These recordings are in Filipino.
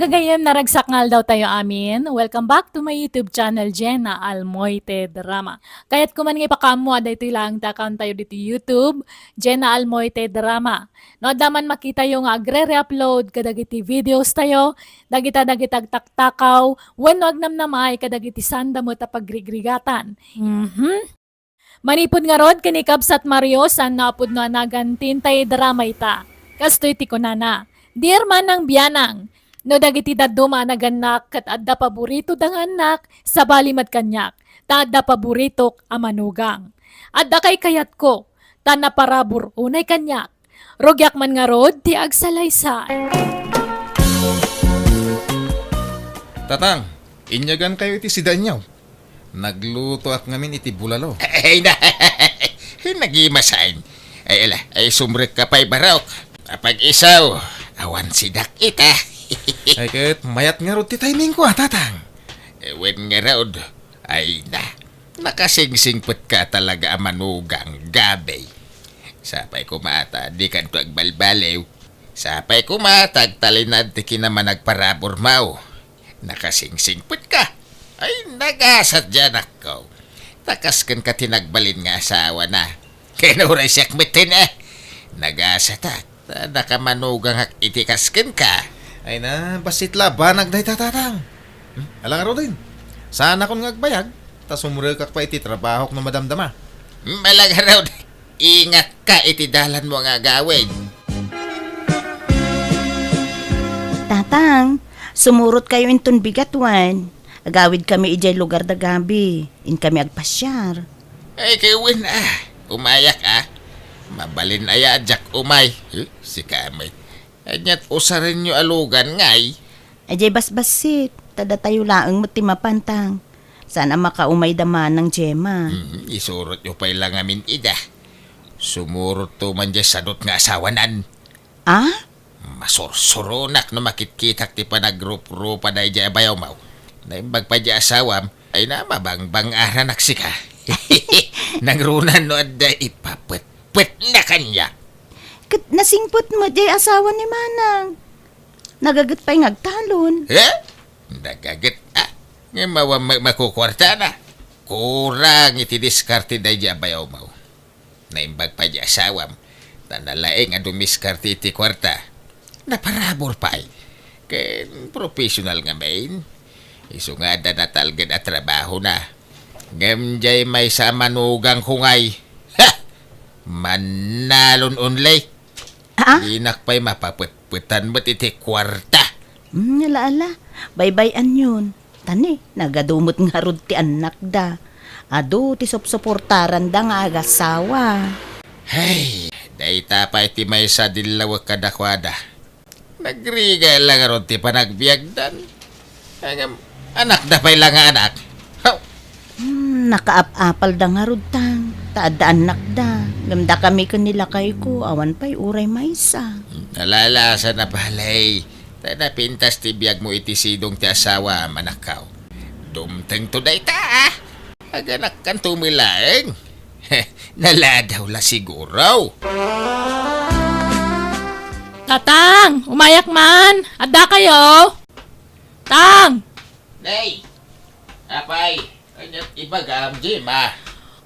Gagayem naragsakngal daw tayo amin. Welcome back to my YouTube channel, JENA ALMOITE DRAMA. Kaya't kuman nga ipakamu, aday ito lang takon tayo dito YouTube, JENA ALMOITE DRAMA. No, daman makita yung agre-re-upload kadagiti videos tayo, dagita-dagitag taktakaw, when wag namnamay kadagiti sanda mo tapagrigrigatan. Manipod nga rod kinikabs at Mario san napod nga nagantin tayo drama ita. Kastoy ti kunana. Dear Manang Bianang, no dagiti daddo managanak kat adda paborito dang anak sa balimat kanyak. Ta adda paboritok amanugang. Adda kay kayat ko, ta naparabor unay kanyak. Rogyak man nga rod ti agsalaysay. Tatang, inyagan kayo iti si Danyaw. Nagluto ak ngamin iti bulalo. Ay na, nagimasain. Ay ala, ay sumrek ka pa'y barok. Kapag isaw, awan sidak ita. Ay kahit mayat nga rod ti timing ko tatang. When nga raod, ay na, nakasingsingput ka talaga amanugang gabay. Sapay kumata, di kanto agbalbalew. Sapay kumatag talinad ti kinaman nagparabor mau. Nakasingsingput ka. Ay, nagasat dyan ako. Takaskan ka tinagbalin nga asawa na. Kinuray siyak mitin Nagasat at nakamanugang hak itikaskan ka. Ay na, basit labanag dahi tatang. Alang araw din. Sana kung ngagbayag, tas umuragak pa iti trabaho no madamdama. Malang araw, ingat ka itidalan mo nga gawin. Tatang, sumurot kayo inton bigatwan. Agawid kami ijay lugar da gabi. In kami agpasyar. Ay, kiwin umayak Mabalin aya jak umay. Si kamay. Anyat usarin nyo alugan ngay. Ajay basbasit. Tada tayo laang matimapantang. Sana makaumay daman ng Jema. Isurot nyo pa'y lang amin ida. Sumurot to man dyan sadot nga asawanan. Ah? Masursurunak no makitkitak ti panagrup-rupa na ija bayaw mau. Naimbag pa dyan asawam ay na mabangbang aranak sika. Nangrunan no adda ipapet-pet na kanya. Kat nasingpot mo jay asawa ni Manang. Nagagat pa'y ngagtalon. Nagagat nga makukwarta na. Kurang iti diskarte na dyan bayaw mau. Naimbag pa dyan asawam. Tanalaeng nga dumiskarte iti kwarta. Naparabor pa ay. Ken professional nga main. Iso nga da natalgan at trabaho na. Ngamjay may sa manugang kungay. Manalon unlay. Inak pa'y mapaputputan mo't iti kwarta. Alaala, baybayan yun. Tani, nagadumot nga rod ti anak da. Ado, ti suportaran da nga agasawa. Hey, dayta pa iti may sa dilaw kadakwada. Nagriga lang rod ti panagbiagdan. Anak da pa'y lang anak. Nakaap-apal da nga rod tang. Taada anak da. Gamda kami kanila kay ko. Awan pa'y uray maysa. Nalalasa na balay. Tada pintas ti biyag mo iti sidong ti asawa manakaw. Dumteng to dayta Aganak kan tumilaeng. Naladaw la siguro. Tatang, umayak man. Adda kayo. Tang! Nay! Apay! Kanyat ibagam, Jima.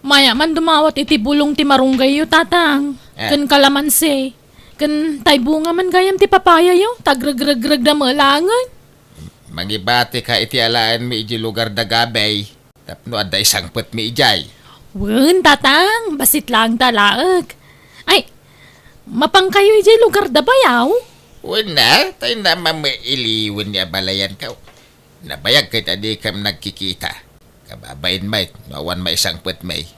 Maya man dumawat iti bulong ti marunggay yu, tatang. Ken kalamansi. Ken tay bunga man gayam ti papaya yu. Tagrag-rag-rag da malangan. Mangibati ka iti alaan mi iji lugar da gabay. Tapno adda isang put mi ijay. Wen, tatang. Basit lang talaag. Ay, mapang kayo ijay lugar da bayaw? Wala, tayo naman may iliwan niya balayan ka. Nabayag kay tadi kam nagkikita. Kababayin may, nawan may isang put may.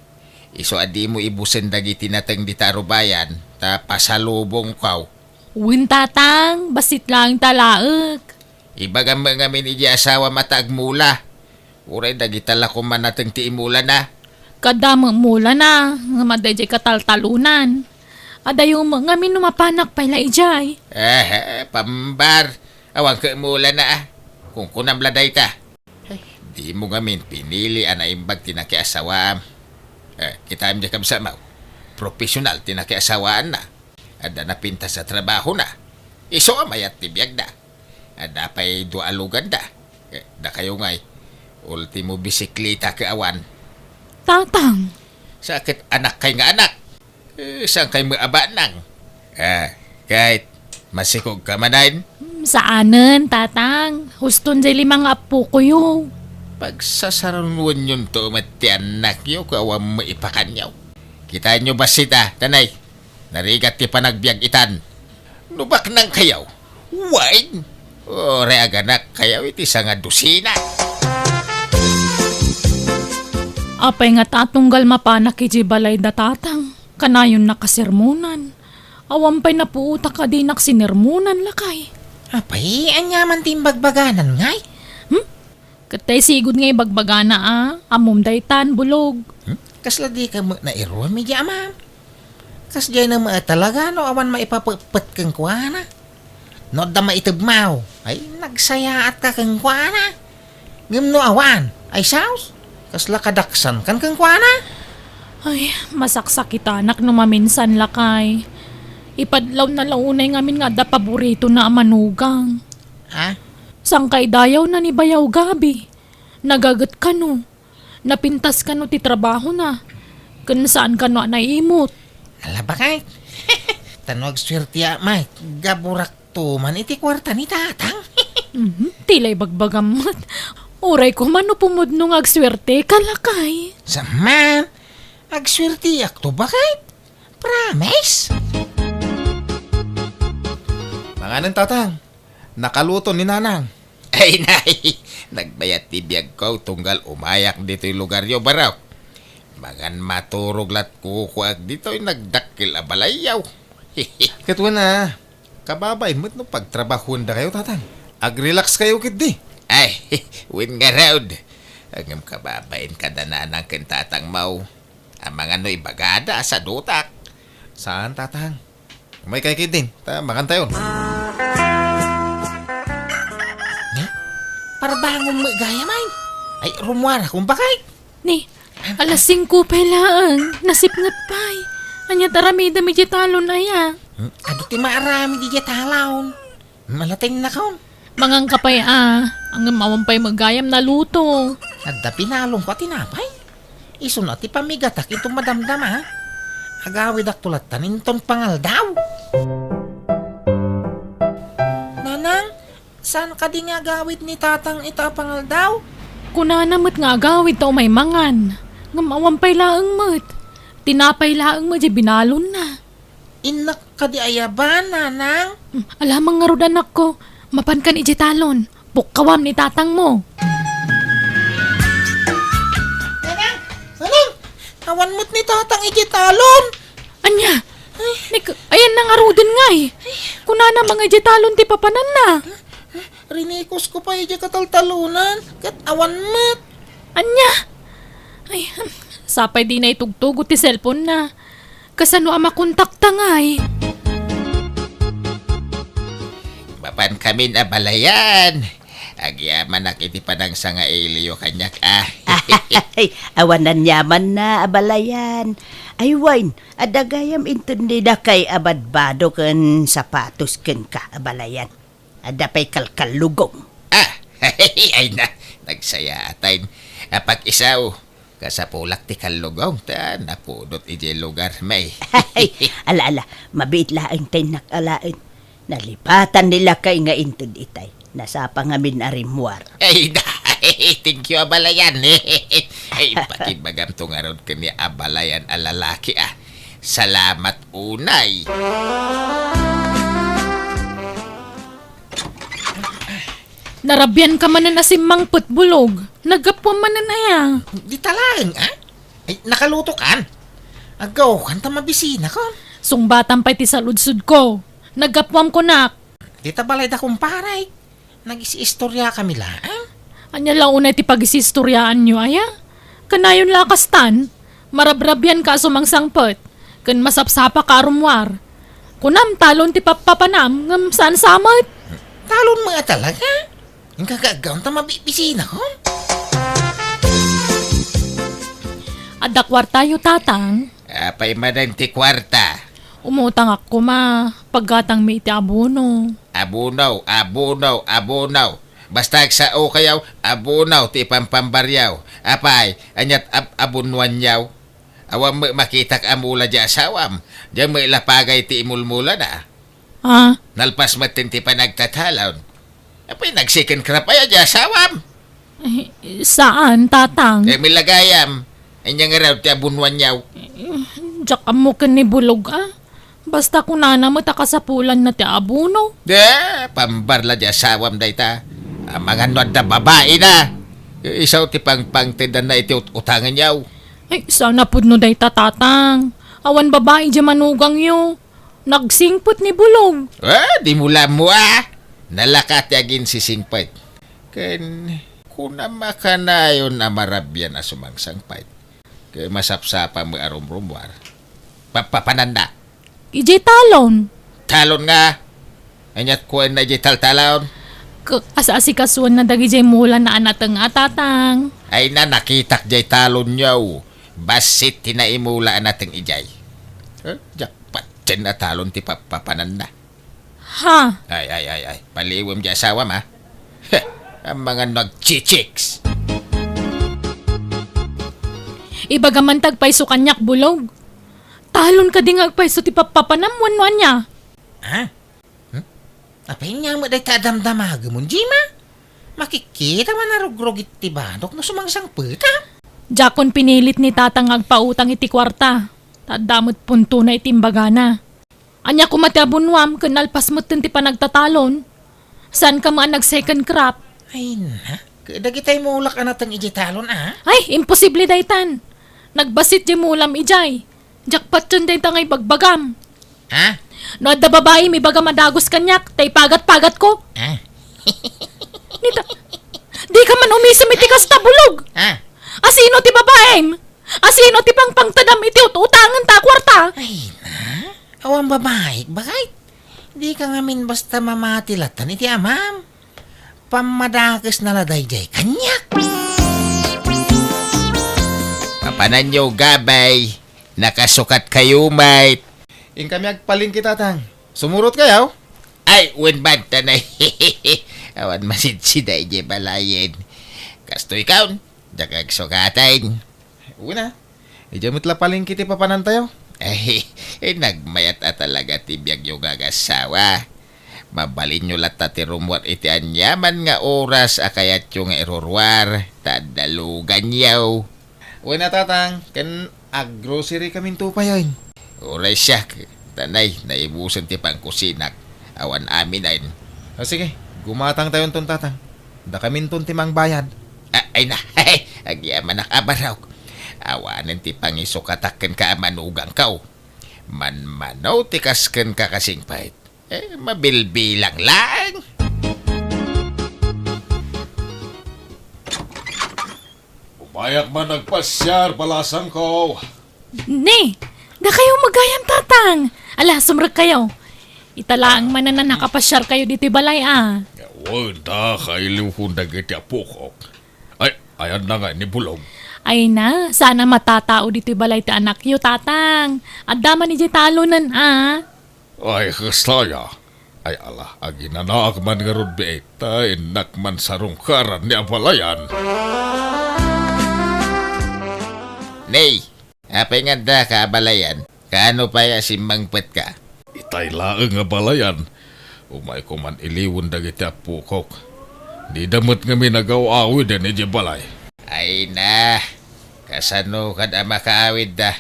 Iso adi mo ibusin dagiti natang ditaro bayan, ta pasalubong kaw. Wen, tatang. Basit lang talaag. Ibagam mga min iji asawa matag mula. Uray dagitala ko man natang ti imula na. Kadama mula na. Nga madayjay kataltalunan. Adayo mo nga minumapanak pala ijay. Pambar. Awang ka mula na Kung kunam laday ta. Di mo ngamin pinili anaimbag tinakiasawam. Kita am jakam sa mau. Profesional tinakiasawaan na. Ada na pinta sa trabaho na. Iso amayat tibiyag na. Adapay dualugan da. Da kayo ngay. Ultimo bisikleta ka awan. Tatang, Sakit anak kay nga anak. Saan kay maaba nang? Kahit masikog ka manayin. saanen, tatang? Huston jay 5 apo ko yo. Pagsasarunwan yun to mati anak yo kawam maipakanyaw. Kita nyo ba sita, tanay? Narigat ti panagbiag itan. Nubak nang kayaw. Wine. Ore aganak kayaw iti nga dusina. Apay nga tatunggal mapanak iji balay da tatang. Kanayon nakasermonan. Awampay na puuta ka di naksinirmunan lakay. Apay, anyaman timbagbaganan ngay. Katay sigod ngay bagbagana amom daytan bulog. Kasla di ka na iruwa medya ama. Kas jay na talaga no awan maipapapet kang kuwana. No da maitagmaw. Ay nagsayaat ka kang kuwana. Ngim no awan. Ay saus. Kasla kadaksan kan kang kuwana. Ay, masaksak anak no maminsan lakay. Ipadlaw na launay ngamin nga da paborito na amanugang. Ha? Sangkay dayaw na ni bayaw gabi. Nagagat ka no. Napintas ka no ti trabaho na. Kan saan ka no naimot. Alaba kay. Tanog swerte may. Gaburak to man iti kwarta ni tatang. Tilay bagbagamot. Uray ko man no pumudno ng agswerte kalakay. Saman. Agswerte akto ba kay? Promise? Manganan tatang. Nakaluto ni nanang. Ay nay, nagbayat ti biyag ko tunggal umayak dito'y lugar yo baraw. Magan maturog lat kukuag dito'y nagdakil abalayaw. Katwa na. Kababay mo't no pagtrabahon da kayo tatang. Ag-relax kayo kit di. Ay, win nga raud. Ang kababain kada na ng kintatang mau. Ang mga no'y bagada sa dutak. Saan tatang? May kay kit din. Makan tayo. Para bangong magaya may. Ay rumwara kung bakay. Ni, alas 5 pelaan. Nasipngat pay. Anya taramida mi talon aya. Ado ti maarami di talaon. Malating na kaon. Mangang kapay ang mawampay magayam na luto. Adda pinalong ko tinapay. Iso na ti pamigatak itong madamdam ha. Agawid ak tulatan inton pangal daw. Nanang, saan ka di nga gawid ni tatang ita pangal daw? Kunanamot nga agawid tao may mangan. Nga mawampay laang mat. Tinapay laang mo di binalon na. Inak ka di ayaban, nanang. Alamang nga rodan ako. Mapan kan iji talon. Pukkawam ni tatang mo. Nanang, awan mo't ni tatang ijitalon. Anya? Ayan na nga rodin nga eh. Kunana mga iji talon ti papanan na. Rinikos ko pa iji kataltalunan. Kat awan mo't. Anya? Ay, sapay di na itugtugo ti cellphone na. Kasano ama kontakta nga eh. Mapan kami na balayan. Agyaman nak iti panang nga iliyo kanyak Ay, awanan yaman na abalayan. Ay, wine, adagayam intindi da kay abadbado ken sapatos ken ka abalayan. Adapay kalkalugong. Ay na, nagsaya atayin. Pag isaw, kasapulak ti kalugong ta, napudot iti lugar may. Ay, ala, mabit laang tay nakalain. Nalipatan nila kay nga intindi itay. Nasapa nga min arimwar. Ay na, thank you abalayan. Ay, pati bagam tungarod ka ni abalayan alalaki Salamat unay. Narabyan ka man na nasimang putbulog. Nagapwa man na aya. Di talagang Ay, nakaluto kan. Agaw, kanta mabisina ko. Sungbatan pa iti saludsud ko. Nagapwam ko nak. Di tabalay da kumparay. Nag-isistorya kami lang. Anya launay ti pag-isistoryaan nyo aya. Kanayon lakastan. Marabrabyan ka sumangsangpet. Kan masapsapa ka arumwar. Kunam talon ti papapanam ngam saan samot. Talon mga talaga. Ang kagagaw ta mabibisina ko. Adda kwartayo tatang. Apay manan ti kwarta. Umutang ako ma. Paggatang may iti abono. Abunaw, abunaw, abunaw. Basta sao kayaw, abunaw ti pampambaryaw. Apay, anyat abunwan yaw. Awam makitak amula di asawam. Diyan mo ilapagay ti imulmula na. Ah, Nalpas matin ti panagtatalon. Apay, nagsikin krapaya di asawam. saan, tatang? Milagayam. Anya nga raw ti abunwan yaw. Diyak mo ka ni bulog, ah. Basta kung nana mo takasapulan na ti abuno. Pambarla di asawam dayta. Ang mga nod na babae na. Isaw ti pangtindan na iti utangan yaw. Ay, sana pud no day tatang. Awan babae di manugang yo. Nagsingpot ni bulog. Di mula mo Nalakat yagin si singpait. Ken, kuna makanayon na marabyan na sumangsangpait. Kaya masapsapa mo arumrumwar. Papananda. Ijay talon. Talon nga. Anyat kuwan na ijay talon. Kasasikasuan na dagi jay mula na anatang atatang. Ay na nakitak jay talon yaw. Basit tinaimula nating ijay. Jakpat dyan na talon ti papananda. Ha? Ay. Paliwam di asawam ha. Ang mga nagchichiks. Ibagaman tagpaiso kanyak bulog. Talon ka ding agpaiso ti papapanamwan niya. Ha? Apay niya mo day tadamdamaga mo, Jima? Makikita man na rugrog iti badok na sumangsang puta. Jakon pinilit ni tatang agpautang iti kwarta. Tadamot punto na itimbagana. Anya kumatabunwam kanalpas mo ti panagtatalon. San ka man nag-second crop? Ay na, kadagitay mo ulak anatang ijitalon Ay, imposible daytan. Nagbasit di mulam ijay. Jakpat yun day tangay bagbagam. Ha? No, da babae may baga madagos kanyak, tay pagat-pagat ko. Ha? Nita, di ka man umisim iti kas tabulog. Ha? Asino ti babaeng? Asino ti pangtadam iti utangan ta kwarta? Ay na, awang babae, bakit? Di ka ngamin basta mamatilatan iti amam. Pamadakas na ladayjay kanyak. Papanan nyo gabay. Nakasukat kayo mate. In kami agpalin kita tang. Sumurot kayaw? Ay, winbanta na. Awan masidsiday di balayin. Kasto ikaw, dakag sukatain. Una. Ijamit la palin kiti papanan tayo. Ay, nagmayat talaga tibiyag yung gagasawa. Mabalin nyo lata ti rumwar iti anyaman nga oras akayat yung erorwar. Tadalugan yaw. Una tatang. Kan ag-grocery kami tupayan. Oray siya, tanay, naibusan ti pangkusinak. Awan amin ay. Sige. Gumatang tayo ton tatang. Da kami ton timang bayad. Ay na, agyaman nakabaraw. Awanan ti pangisukataken ka manugang kaw. Manmanaw ti kasken ka kasing pait. Mabilbilang lang. Umayak man nagpasyar, balasan ko. Ne, da kayo magayam tatang. Ala, sumrag kayo. Italaang man na nakapasyar kayo dito balay Wanda, kailiw kong dagiti apukok. Ay, ayan na nga ni Bulog. Ay na, sana matatao dito balay ti anak yo tatang. At daman ni talunan Ay, kastaya. Ay ala, aginanaak man nga rod beeta, inak man sarungkaran ni Abalayan. Nay, apay nga da ka balayan. Kaano pa ya simbangpet ka? Itay laeng nga balayan. Umay ko man iliwon dagiti apukok. Di damot nga minagaw-awid ni balay. Ay na, kasano kad makaawid da.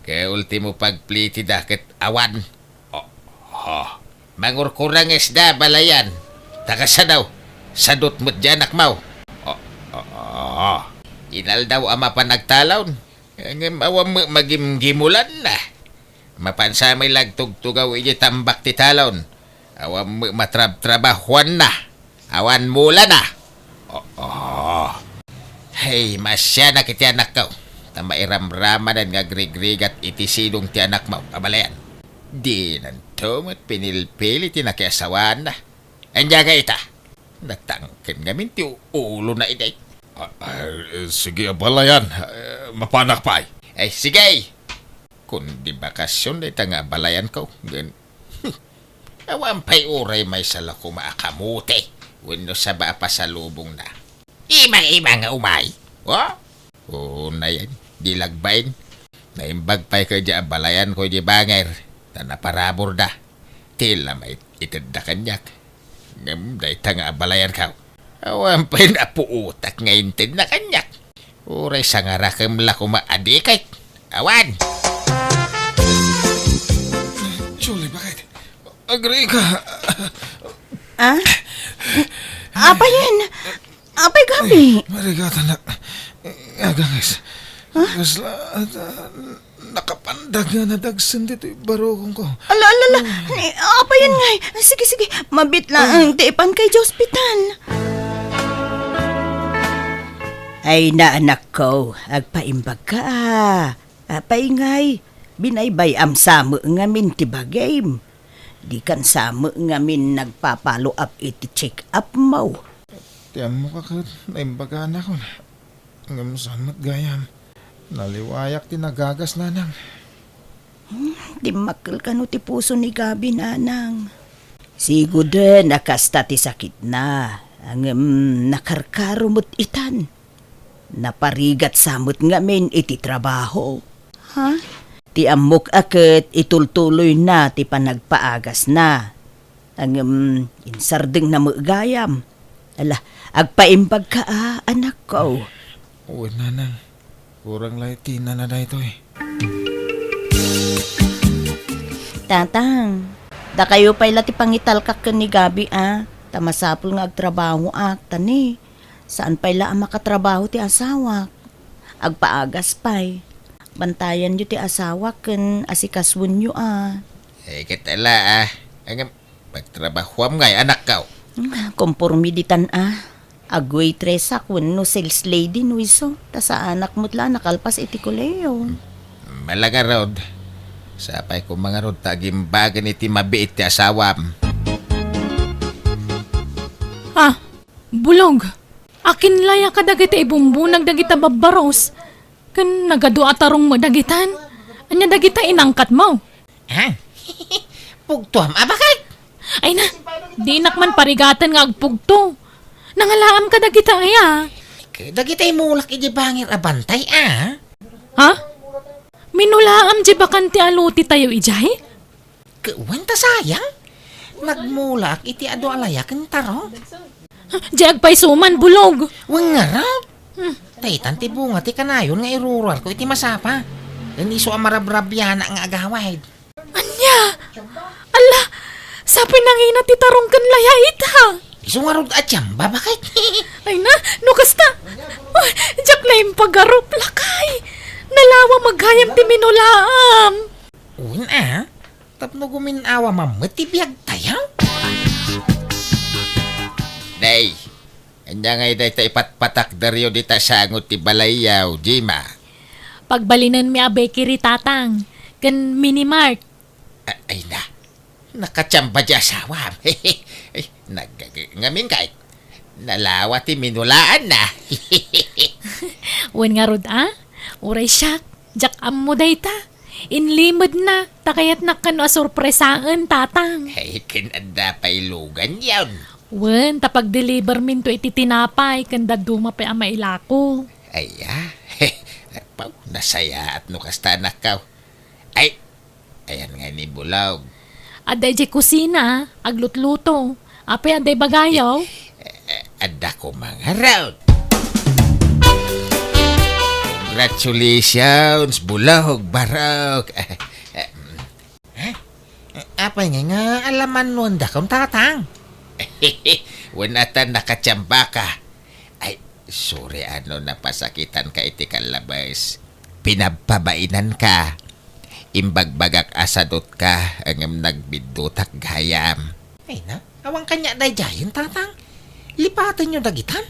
Kaya ultimo pagpliti da ket awan. Ha? Mangurkurang isda balayan. Takasa daw, sadot mo't janak mau. Inal daw ama panagtalon. Ngem awam magimgimulan na. Mapansamay lagtugtugaw iji tambak ti talon. Awam matrab-trabahuan na. Awan mula na. Hey, masya na kiti anak ko. Tama iramramanan nga grigrigat iti silong ti anak mo, kabalayan. Di nantumot pinilpili ti nakiasawan na. Anya ka ita. Natangkin ngamin ti ulo na iday. Sige, Abalayan. Mapanak pa ay. Ay, sige. Kung di bakasyon, ita nga balayan ko. Awan pa'y uray may sala ko maakamuti. Wano sa ba pa sa lubong na. Ima-ima nga umay. Oo na yan. Di lagbain. Naimbag pa'y ka dya balayan ko di banger. Na naparabor da. Tila may itad da kanyak. Ngam day tanga balayan ka. Awan pa'y napuutak ngayon tid na kanyak. Uray sa nga rakam la ko maadikay. Awan! Julie, bakit? Agree ka. Ah? Apa yan? Apay gabi? Marigata na. Agangis. Kasla, nakapandag nga na dagsan dito barokong ko. Ala. Apa yan ngay? Sige. Mabit lang ang tiipan kay hospital. Ay na anak ko, agpaimbag ka Apay ngay, binaybay am samo nga min tibagay. Di kan samo nga min nagpapalo up iti check up mo. Tiyan mo ka naimbagaan ako na. Hanggang samat gayam. Naliwayak tinagagas na nang. Di makal ka no ti puso ni Gabi nanang. Sigo din nakasta ti sakit na. Ang nakarkarumot itan. Naparigat samot nga min iti trabaho. Ha? Ti amok aket itultuloy na ti panagpaagas na. Ang insardeng na magayam. Ala, agpaimbag ka anak ko. Uy, nanang. Kurang laitin na ito eh. Tatang, da kayo pa'y lati pangital ka ni Gabi Tamasapol nga agtrabaho tani. Saan pa'y la makatrabaho ti asawa? Agpaagas pa'y. Bantayan nyo ti asawa ken asikaswon nyo Kitala Ang pagtrabahuam ngay anak ka. Kompormiditan Agway tresa kun no sales lady no iso. Ta sa anak mo't la nakalpas iti kuleo. Malaga rod. Sapay ko mga rod tagimbagan iti mabiit ti asawam. Bulog. Akin laya ka dagiti ibumbunag dagita babaros. Kan nagadu atarong mo dagitan. Anya dagita inangkat mo. Pugtuam, bakit? Ay na, di nakman parigatan nga agpugto. Nangalaam ka dagita Dagitay mulak iti bangir abantay, Ha? Minulaam di bakan ti aluti tayo ijay? Kuwan ta sayang. Nagmulak iti ado alayakan taro. Di agpay suman bulog. Wang nga raw. Taytan ti bunga ti kanayon nga irural ko iti masapa. Ganiso amarabrabyan nga agawad. Anya? Ala, sa pinangina ti tarong kan laya ita. Iso nga rod at yamba, bakit? Ay na, nukasta. Oh, jak na yung pagarup lakay. Nalawa maghayam ti minulaam. Uwin tapno guminawa mamatibiyag tayo. Day, anya ngay day ta ipatpatak daryo di ta sangot ti balayaw, Jima. Pagbalinan mi abe kiri tatang. Kan minimart. Ay na, nakachamba di asawam. Ngamin kay, nalawa ti minulaan na. Wen nga rod Uray siya, jak ammo day ta. Inlimod na, takayat na kano asurpresaan tatang. Ay, kinanda pa ilugan yun. Wen, tapag-deliver min to iti tinapay, kanda duma pa ang mailako. Ay, Pau, nasaya at nukasta na ka. Ay, ayan nga ni Bulaw. Aday di kusina, aglutluto. Apay aday bagayaw. Ada ko mga raw. Congratulations, Bulog, Barok. Apay nga alaman nun da kung tatang. Wanatan nakachamba ka. Ay, sorry napasakitan ka iti kalabas. Pinababainan ka. Imbagbagak asadot ka ang nagbidutak gayam. Ay na, awang kanya day jayon tatang. Lipatan nyo dagitan.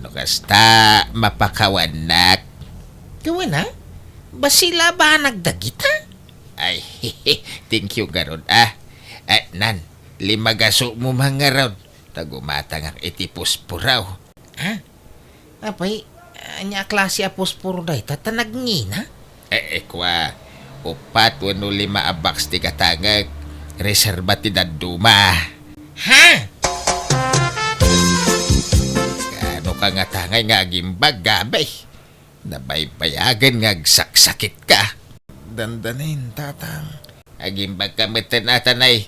Nukasta mapakawanak. Gawin basila ba nagdagita? Ay, thank you garod nan, 5 gaso mo mga rod. Tagumatang ang itipos puraw. Apay, anya klase apos puro day tatanag ngina? Kwa, 4 5 abaks ti katangag. reserbatidad duma. Ha? Ano ka nga tangay nga agimbag gabay? Nabaybayagan nga agsaksakit ka. Dandanin, tatang. Agimbag ka matanay.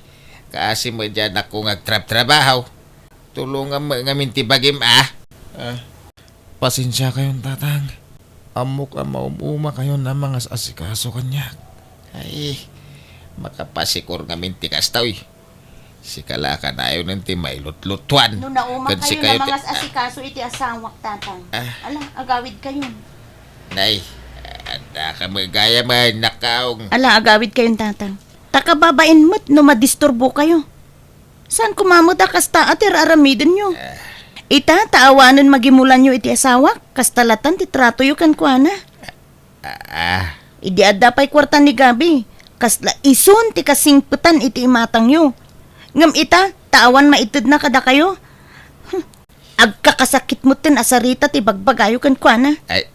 Kasi mo dyan ako ngagtrab-trabaho. Tulungan mo nga mintibagim Pasensya kayon, tatang. Amok ang maumuma kayo na mga asikaso kanya. Ay, makapasikor nga mintikas taoy. Si kalaka na ayaw nanti may lutlutuan. No nauma Kansi kayo na kayo mga asikaso iti asawak tatang. Ala, agawid kayo. Nay, ada ka magaya man nakaong. Ala, agawid kayong tatang. Takababain mo't no madisturbo kayo. Saan kumamot kasta atir aramidin nyo? Ita, taawanan magimulan nyo iti asawa, kastalatan ti trato yu kan kuana. Idi adda pa'y kwarta ni Gabi, kasla isun ti kasingputan iti imatang nyo. Ngam ita, taawan maitid na kada kayo. Agkakasakit mo tin asarita ti bagbagayo kan kuana. Ay,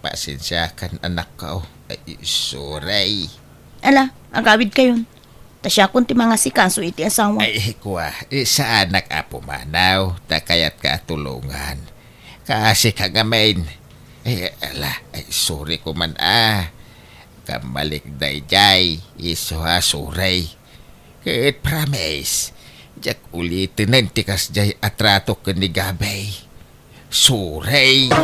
pasensya kan anak ko. Ay, sorry. Ala, agawid kayon. Tasya kun ti mga sikaso iti asawa. Ay, kuwa, sa anak apo manaw, takayat ka tulungan. Kasi kagamain. Ay, ala, ay, sorry ko man Kamalik dayjay, iso sorry. Kahit promise, jak ulitin ng tikas jay atrato ka ni Gabay. Sorry.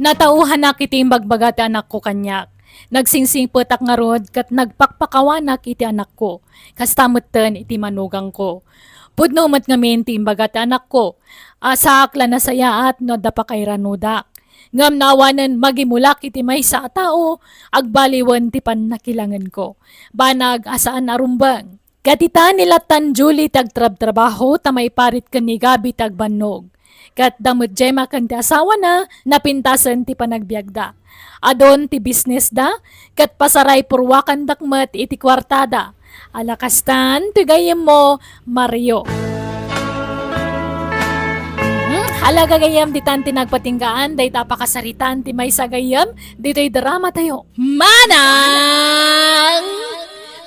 Natauhan na kiti bagbagat anak ko kanyak. Nagsingsing petak nga rod kat nagpakpakawanak iti anak ko. Kastamutan iti manugang ko. Pudno mat ngamin ti imbagat anak ko. Asakla na sayaat no da pa kay ranudak. Ngam nawanan magimulak iti may sa tao, agbaliwan ti panakilangan ko. Banag asaan arumbang. Katita nila tan Julie tagtrab-trabaho tamay parit ka ni Gabi tagbannog. Kat damot jema kan ti asawa na napintasan ti panagbiagda. Adon ti business da, kat pasaray purwakan dakmat iti kwartada. Alakastan ti gayem mo, Mario. Halaga gayam di tan tinagpatinggaan, day tapakasaritan ti may sagayam, dito'y drama tayo. Manang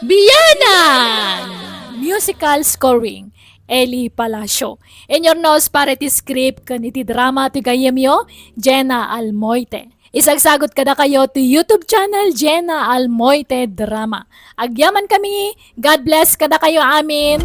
Bianang! Musical scoring. Eli Palacio. In your nose para ti script kan iti drama ti gayem yo, JENA ALMOITE. Isagsagot kada kayo to YouTube channel JENA ALMOITE Drama. Agyaman kami. God bless kada kayo amin.